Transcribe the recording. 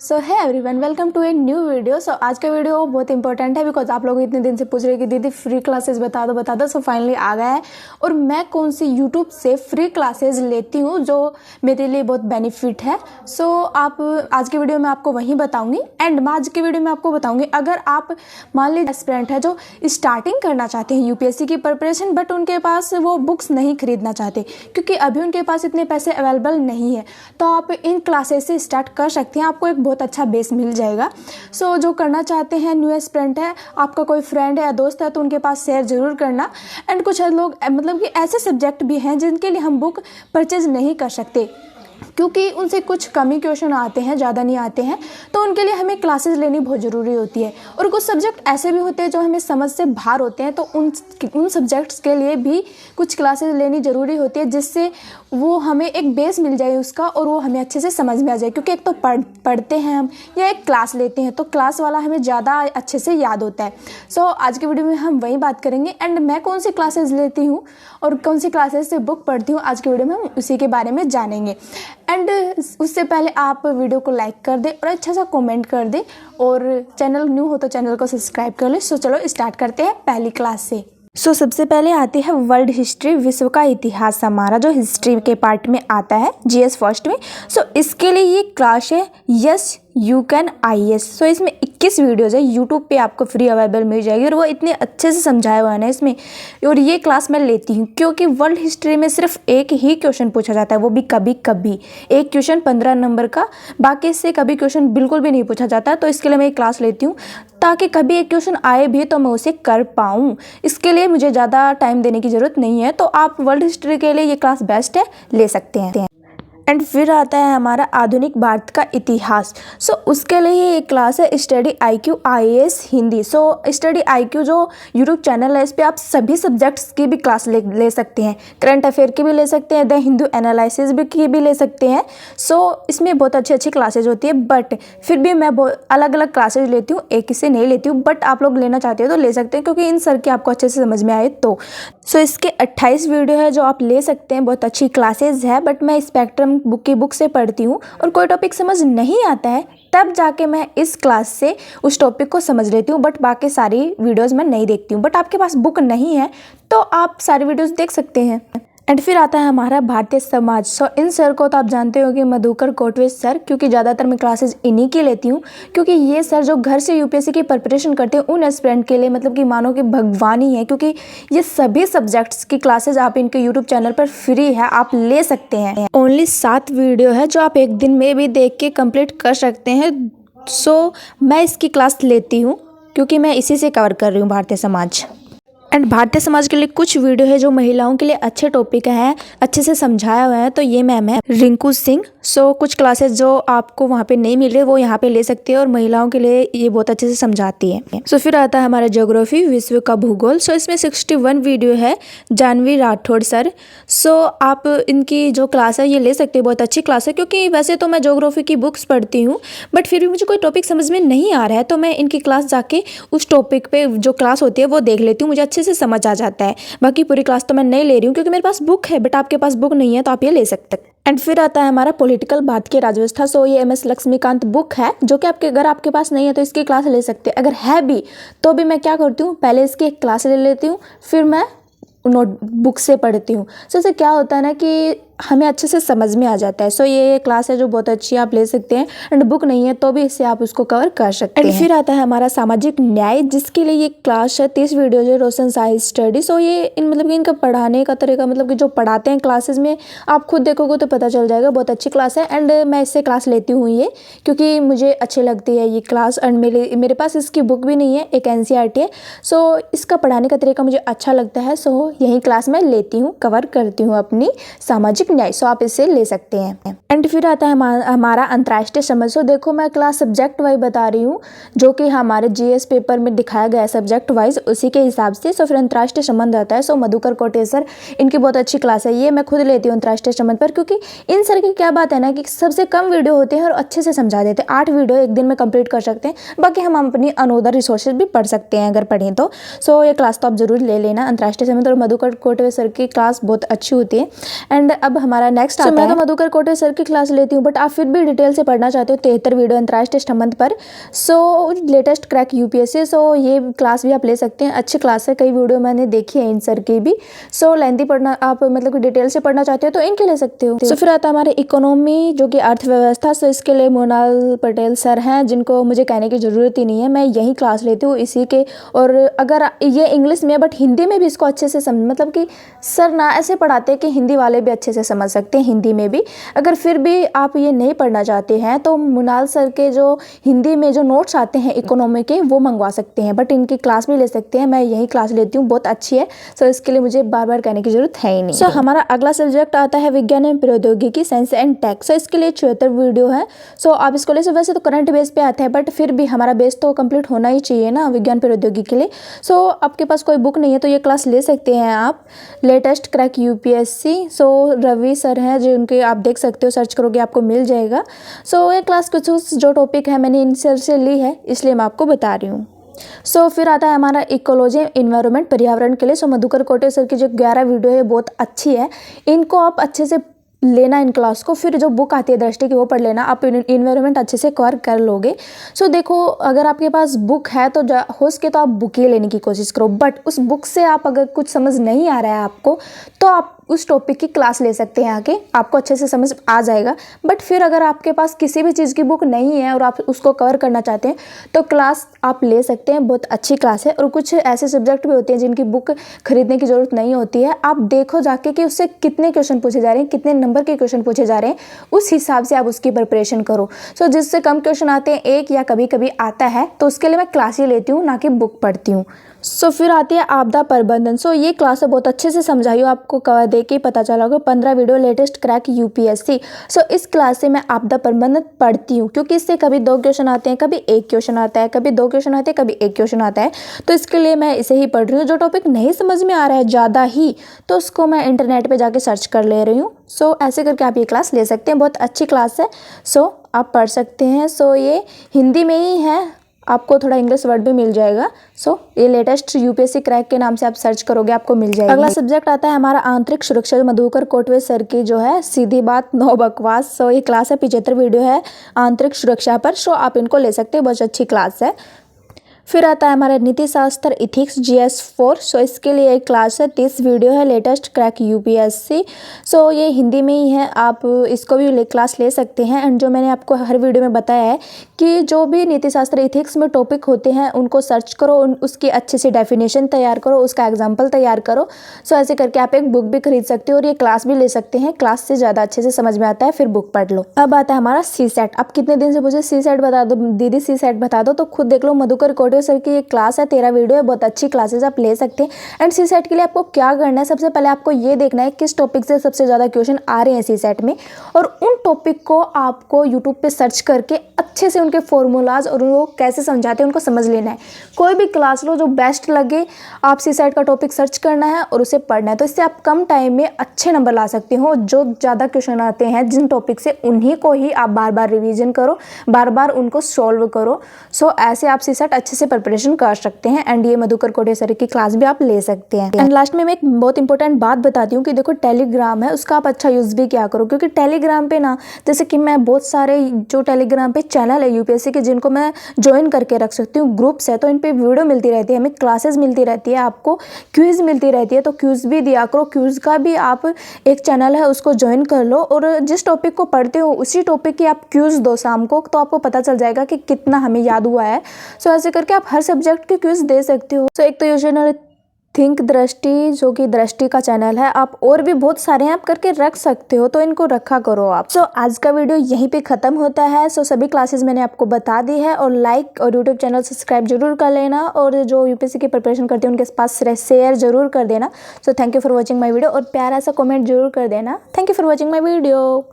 सो है everyone, welcome to a new video. So आज का वीडियो बहुत इंपॉर्टेंट है बिकॉज आप लोग इतने दिन से पूछ रहे कि दीदी फ्री क्लासेस बता दो। सो फाइनली आ गया है और मैं कौन सी यूट्यूब से फ्री क्लासेस लेती हूँ जो मेरे लिए बहुत बेनिफिट है। सो आप आज के वीडियो में आपको वही बताऊंगी एंड मैं आज के वीडियो में आपको बताऊंगी अगर आप मान लीजिए एस्पिरेंट है जो स्टार्टिंग करना चाहते हैं यूपीएससी की प्रिपरेशन, बट उनके पास वो बुक्स नहीं खरीदना चाहते क्योंकि अभी उनके पास इतने पैसे अवेलेबल नहीं है, तो आप इन क्लासेस से स्टार्ट कर सकते हैं। आपको एक बहुत अच्छा बेस मिल जाएगा। सो जो करना चाहते हैं न्यू एस्पिरेंट है, आपका कोई फ्रेंड है या दोस्त है तो उनके पास शेयर जरूर करना। एंड कुछ लोग मतलब कि ऐसे सब्जेक्ट भी हैं जिनके लिए हम बुक परचेज नहीं कर सकते क्योंकि उनसे कुछ कम ही क्वेश्चन आते हैं, ज़्यादा नहीं आते हैं, तो उनके लिए हमें क्लासेस लेनी बहुत ज़रूरी होती है। और कुछ सब्जेक्ट ऐसे भी होते हैं जो हमें समझ से बाहर होते हैं, तो उन सब्जेक्ट्स के लिए भी कुछ क्लासेस लेनी ज़रूरी होती है जिससे वो हमें एक बेस मिल जाए उसका और वो हमें अच्छे से समझ में आ जाए। क्योंकि एक तो पढ़ते हैं हम या एक क्लास लेते हैं तो क्लास वाला हमें ज़्यादा अच्छे से याद होता है। सो आज के वीडियो में हम वही बात करेंगे एंड मैं कौन सी क्लासेस लेती हूँ और कौन सी क्लासेस से बुक पढ़ती हूँ, आज के वीडियो में हम उसी के बारे में जानेंगे। एंड उससे पहले आप वीडियो को लाइक कर दें और अच्छा सा कमेंट कर दें और चैनल न्यू हो तो चैनल को सब्सक्राइब कर लें। सो चलो स्टार्ट करते हैं पहली क्लास से। सबसे पहले आती है वर्ल्ड हिस्ट्री, विश्व का इतिहास हमारा, जो हिस्ट्री के पार्ट में आता है जीएस फर्स्ट में। इसके लिए ये क्लास है यस यू कैन IAS। इसमें 21 वीडियोज़ है, यूट्यूब पे आपको फ्री अवेलेबल मिल जाएगी और वो इतने अच्छे से समझाया हुआ है ना इसमें। और ये क्लास मैं लेती हूँ क्योंकि वर्ल्ड हिस्ट्री में सिर्फ एक ही क्वेश्चन पूछा जाता है, वो भी कभी कभी एक क्वेश्चन 15 नंबर का, बाकी इससे कभी क्वेश्चन बिल्कुल भी नहीं पूछा जाता। तो इसके लिए मैं ये क्लास लेती हूँ ताकि कभी एक क्वेश्चन आए भी तो मैं उसे कर पाऊँ। इसके लिए मुझे ज़्यादा टाइम देने की ज़रूरत नहीं है, तो आप वर्ल्ड हिस्ट्री के लिए ये क्लास बेस्ट है, ले सकते हैं। एंड फिर आता है हमारा आधुनिक भारत का इतिहास। उसके लिए ये क्लास है study IQ IAS Hindi. Study IQ जो यूट्यूब चैनल है, इस पर आप सभी सब्जेक्ट्स की भी क्लास ले सकते हैं, करंट अफेयर की भी ले सकते हैं, द हिंदू एनालिसिस की भी ले सकते हैं। इसमें बहुत अच्छी क्लासेज होती है, बट फिर भी मैं अलग अलग क्लासेज लेती हूँ, एक ही से नहीं लेती हूँ। बट आप लोग लेना चाहते हो तो ले सकते हैं क्योंकि इन सर की आपको अच्छे से समझ में आए तो। इसके 28 वीडियो है जो आप ले सकते हैं, बहुत अच्छी क्लासेज है। बट मैं स्पेक्ट्रम बुक से पढ़ती हूँ और कोई टॉपिक समझ नहीं आता है तब जाके मैं इस क्लास से उस टॉपिक को समझ लेती हूँ, बट बाकी सारी वीडियोस मैं नहीं देखती हूँ। बट आपके पास बुक नहीं है तो आप सारी वीडियोस देख सकते हैं। एंड फिर आता है हमारा भारतीय समाज। इन सर को तो आप जानते हो कि मधुकर कोटवे सर, क्योंकि ज़्यादातर मैं क्लासेस इन्हीं की लेती हूँ क्योंकि ये सर जो घर से यूपीएससी की प्रिपरेशन करते हैं उन एस्पिरेंट के लिए मतलब कि मानो कि भगवान ही है, क्योंकि ये सभी सब्जेक्ट्स की क्लासेज आप इनके यूट्यूब चैनल पर फ्री है, आप ले सकते हैं। ओनली 7 वीडियो है जो आप एक दिन में भी देख के कंप्लीट कर सकते हैं। मैं इसकी क्लास लेती हूँ क्योंकि मैं इसी से कवर कर रही हूँ भारतीय समाज। एंड भारतीय समाज के लिए कुछ वीडियो है जो महिलाओं के लिए अच्छे टॉपिक हैं, अच्छे से समझाया हुआ है, तो ये मैम है रिंकू सिंह। कुछ क्लासेस जो आपको वहाँ पे नहीं मिल रहे वो यहाँ पे ले सकते हैं और महिलाओं के लिए ये बहुत अच्छे से समझाती है। फिर आता है हमारा ज्योग्राफी, विश्व का भूगोल। इसमें 61 वीडियो है, जानवी राठौड़ सर। आप इनकी जो क्लास है ये ले सकते हैं, बहुत अच्छी क्लास है। क्योंकि वैसे तो मैं ज्योग्राफी की बुक्स पढ़ती हूँ बट फिर भी मुझे कोई टॉपिक समझ में नहीं आ रहा है तो मैं इनकी क्लास जाके उस टॉपिक पे जो क्लास होती है वो देख लेती हूँ, मुझे अच्छे से समझ आ जाता है। बाकी पूरी क्लास तो मैं नहीं ले रही हूँ क्योंकि मेरे पास बुक है, बट आपके पास बुक नहीं है तो आप ये ले सकते हैं। एंड फिर आता है हमारा पॉलिटिकल भारत की राजव्यवस्था। ये MS लक्ष्मीकांत बुक है जो कि अगर आपके पास नहीं है तो इसकी क्लास ले सकते हैं। अगर है भी तो भी मैं क्या करती हूँ, पहले इसकी एक क्लास ले लेती हूँ फिर मैं नोटबुक से पढ़ती हूँ। इससे क्या होता है ना कि हमें अच्छे से समझ में आ जाता है। ये क्लास है जो बहुत अच्छी आप ले सकते हैं एंड बुक नहीं है तो भी इससे आप उसको कवर कर सकते हैं। फिर आता है हमारा सामाजिक न्याय, जिसके लिए ये क्लास है 30 वीडियो जो रोशन साई स्टडी। ये मतलब कि इनका पढ़ाने का तरीका मतलब कि जो पढ़ाते हैं क्लासेस में आप खुद देखोगे तो पता चल जाएगा, बहुत अच्छी क्लास है। एंड मैं इससे क्लास लेती हूँ ये क्योंकि मुझे अच्छी लगती है ये क्लास। एंड मेरे पास इसकी बुक भी नहीं है, एक NCERT है। इसका पढ़ाने का तरीका मुझे अच्छा लगता है। यही क्लास मैं लेती हूँ, कवर करती हूँ अपनी सामाजिक न्याय। आप इसे ले सकते हैं। एंड फिर आता है हमारा अंतर्राष्ट्रीय संबंध। देखो मैं क्लास सब्जेक्ट वाइज बता रही हूँ जो कि हमारे GS पेपर में दिखाया गया है सब्जेक्ट वाइज, उसी के हिसाब से। फिर अंतर्राष्ट्रीय संबंध आता है। मधुकर कोटे सर, इनकी बहुत अच्छी क्लास है, ये मैं खुद लेती हूँ अंतर्राष्ट्रीय संबंध पर। क्योंकि इन सर की क्या बात है ना कि सबसे कम वीडियो होते हैं और अच्छे से समझा देते हैं। 8 वीडियो एक दिन में कंप्लीट कर सकते हैं, बाकी हम अपनी अनोदर रिसोर्सेज भी पढ़ सकते हैं अगर पढ़ें तो। ये क्लास तो आप जरूर ले लेना, अंतर्राष्ट्रीय संबंध और मधुकर कोटे सर की क्लास बहुत अच्छी होती है। एंड अब अब हमारा नेक्स्ट आता है। मैं तो मधुकर कोटे सर की क्लास लेती हूँ, बट आप फिर भी डिटेल से पढ़ना चाहते हो 73 वीडियो अंतर्राष्ट्रीय संबंध पर, सो लेटेस्ट क्रैक यूपीएससी, सो ये क्लास भी आप ले सकते हैं। अच्छी क्लास है, कई वीडियो मैंने देखी है इन सर की भी। सो लेंथी पढ़ना, आप मतलब डिटेल से पढ़ना चाहते हो तो इनके ले सकते हो। सो फिर आता है हमारे इकोनॉमी जो कि अर्थव्यवस्था, सो इसके लिए मोनाल पटेल सर हैं, जिनको मुझे कहने की ज़रूरत ही नहीं है, मैं यही क्लास लेती हूँ इसी के। और अगर ये इंग्लिश में, बट हिंदी में भी इसको अच्छे से समझ, मतलब कि सर ना ऐसे पढ़ाते कि हिंदी वाले भी अच्छे से समझ सकते हैं हिंदी में भी। अगर फिर भी आप ये नहीं पढ़ना चाहते हैं तो मोनाल सर के जो हिंदी में जो नोट्स आते हैं इकोनॉमी के, वो मंगवा सकते हैं, बट इनकी क्लास भी ले सकते हैं। मैं यही क्लास लेती हूँ, बहुत अच्छी है। सो इसके लिए मुझे बार बार कहने की जरूरत है ही नहीं। सो हमारा अगला सब्जेक्ट आता है विज्ञान एवं प्रौद्योगिकी, साइंस एंड टेक। सो इसके लिए 76 वीडियो है। सो आप इसको ले सकते, वैसे तो करंट बेस पे आता है, बट फिर भी हमारा बेस तो कंप्लीट होना ही चाहिए ना विज्ञान प्रौद्योगिकी के लिए। सो आपके पास कोई बुक नहीं है तो ये क्लास ले सकते हैं आप, लेटेस्ट क्रैक यूपीएससी। सो रवि सर हैं जो उनके, आप देख सकते हो, सर्च करोगे आपको मिल जाएगा। सो ये क्लास कुछ जो टॉपिक है मैंने इन सर से ली है, इसलिए मैं आपको बता रही हूँ। सो फिर आता है हमारा इकोलॉजी इन्वायरमेंट, पर्यावरण के लिए। सो मधुकर कोटे सर की जो 11 वीडियो है बहुत अच्छी है, इनको आप अच्छे से लेना इन क्लास को। फिर जो बुक आती है दृष्टि की वो पढ़ लेना, आप इन्वायरमेंट अच्छे से कवर कर लोगे। सो देखो, अगर आपके पास बुक है तो हो सके तो आप बुक ही लेने की कोशिश करो, बट उस बुक से आप अगर कुछ समझ नहीं आ रहा है आपको, तो आप उस टॉपिक की क्लास ले सकते हैं आके, आपको अच्छे से समझ आ जाएगा। बट फिर अगर आपके पास किसी भी चीज़ की बुक नहीं है और आप उसको कवर करना चाहते हैं तो क्लास आप ले सकते हैं, बहुत अच्छी क्लास है। और कुछ ऐसे सब्जेक्ट भी होते हैं जिनकी बुक खरीदने की ज़रूरत नहीं होती है, आप देखो जाके कि उससे कितने क्वेश्चन पूछे जा रहे हैं, कितने नंबर के क्वेश्चन पूछे जा रहे हैं, उस हिसाब से आप उसकी प्रिपरेशन करो। सो जिससे कम क्वेश्चन आते हैं, एक या कभी कभी आता है, तो उसके लिए मैं क्लास ही लेती हूँ, ना कि बुक पढ़ती हूँ। सो फिर आती है आपदा प्रबंधन। सो ये क्लास बहुत अच्छे से समझाई हो, आपको कवर दे के पता चला होगा। 15 वीडियो लेटेस्ट क्रैक यूपीएससी। सो इस क्लास से मैं आपदा प्रबंधन पढ़ती हूँ, क्योंकि इससे कभी 2 क्वेश्चन आते हैं, कभी 1 क्वेश्चन आता है, कभी 2 क्वेश्चन आते हैं, कभी 1 क्वेश्चन आता है। तो इसके लिए मैं इसे ही पढ़ रही हूँ। जो टॉपिक नहीं समझ में आ रहा है ज़्यादा ही, तो उसको मैं इंटरनेट पर जाके सर्च कर ले रही हूँ। सो ऐसे करके आप ये क्लास ले सकते हैं, बहुत अच्छी क्लास है। सो आप पढ़ सकते हैं। सो ये हिंदी में ही है, आपको थोड़ा इंग्लिश वर्ड भी मिल जाएगा। सो ये लेटेस्ट यूपीएससी क्रैक के नाम से आप सर्च करोगे, आपको मिल जाएगा। अगला सब्जेक्ट आता है हमारा आंतरिक सुरक्षा, जो मधुकर कोटवे सर की जो है, सीधी बात नो बकवास। सो ये क्लास है, 75 वीडियो है आंतरिक सुरक्षा पर। सो आप इनको ले सकते हैं, बहुत अच्छी क्लास है। फिर आता है हमारा नीति शास्त्र इथिक्स GS4। सो इसके लिए एक क्लास है, 30 वीडियो है, लेटेस्ट क्रैक यूपीएससी। सो ये हिंदी में ही है, आप इसको भी क्लास ले सकते हैं। एंड जो मैंने आपको हर वीडियो में बताया है कि जो भी नीति शास्त्र इथिक्स में टॉपिक होते हैं उनको सर्च करो, उसकी अच्छे से डेफिनेशन तैयार करो, उसका एग्जाम्पल तैयार करो। सो ऐसे करके आप एक बुक भी खरीद सकते हो और ये क्लास भी ले सकते हैं। क्लास से ज़्यादा अच्छे से समझ में आता है, फिर बुक पढ़ लो। अब आता है हमारा CSET। आप कितने दिन से मुझे CSET बता दो दीदी, CSEट बता दो, तो खुद देख लो, मधुकर कोटे सर की एक क्लास है, 13 वीडियो है, बहुत अच्छी क्लासेस आप ले सकते हैं। एंड CSET के लिए आपको क्या करना है, सबसे पहले आपको ये देखना है किस टॉपिक से सबसे ज़्यादा क्वेश्चन आ रहे हैं CSET में, और उन टॉपिक को आपको यूट्यूब पे सर्च करके अच्छे से उनके फॉर्मूलाज और वो कैसे समझाते हैं उनको समझ लेना है। कोई भी क्लास लो जो बेस्ट लगे, आप CSET का टॉपिक सर्च करना है और उसे पढ़ना है, तो इससे आप कम टाइम में अच्छे नंबर ला सकते हो। जो ज़्यादा क्वेश्चन आते हैं जिन टॉपिक से, उन्हीं को ही आप बार बार रिवीजन करो, बार बार उनको सॉल्व करो। सो ऐसे आप CSET अच्छे से प्रिपरेशन कर सकते हैं। एंड ये मधुकर कोटे सर की क्लास भी आप ले सकते हैं। एंड लास्ट में मैं एक बहुत इंपॉर्टेंट बात बताती हूँ कि देखो, टेलीग्राम है, उसका आप अच्छा यूज़ भी क्या करो, क्योंकि टेलीग्राम पे ना, जैसे कि मैं बहुत सारे जो टेलीग्राम पे चैनल है यूपीएससी के, जिनको मैं ज्वाइन करके रख सकती हूँ, ग्रुप्स है, तो इन पे वीडियो मिलती रहती है, हमें क्लासेस मिलती रहती है, आपको क्विज मिलती रहती है, तो क्विज भी दिया करो। क्विज का भी आप एक चैनल है, उसको ज्वाइन कर लो, और जिस टॉपिक को पढ़ते हो उसी टॉपिक की आप क्विज दो शाम को, तो आपको पता चल जाएगा कि कितना हमें याद हुआ है। सो ऐसे करके आप हर सब्जेक्ट के क्विज दे सकते हो। सो एक तो यूजनर थिंक दृष्टि, जो कि दृष्टि का चैनल है, आप और भी बहुत सारे आप करके रख सकते हो, तो इनको रखा करो आप। सो आज का वीडियो यहीं पे खत्म होता है। सो सभी क्लासेस मैंने आपको बता दी है, और लाइक और यूट्यूब चैनल सब्सक्राइब जरूर कर लेना, और जो यूपीएससी की प्रिपरेशन करते हैं उनके पास शेयर जरूर कर देना। So thank you for watching my video, और प्यारा सा कॉमेंट जरूर कर देना। Thank you for watching my video.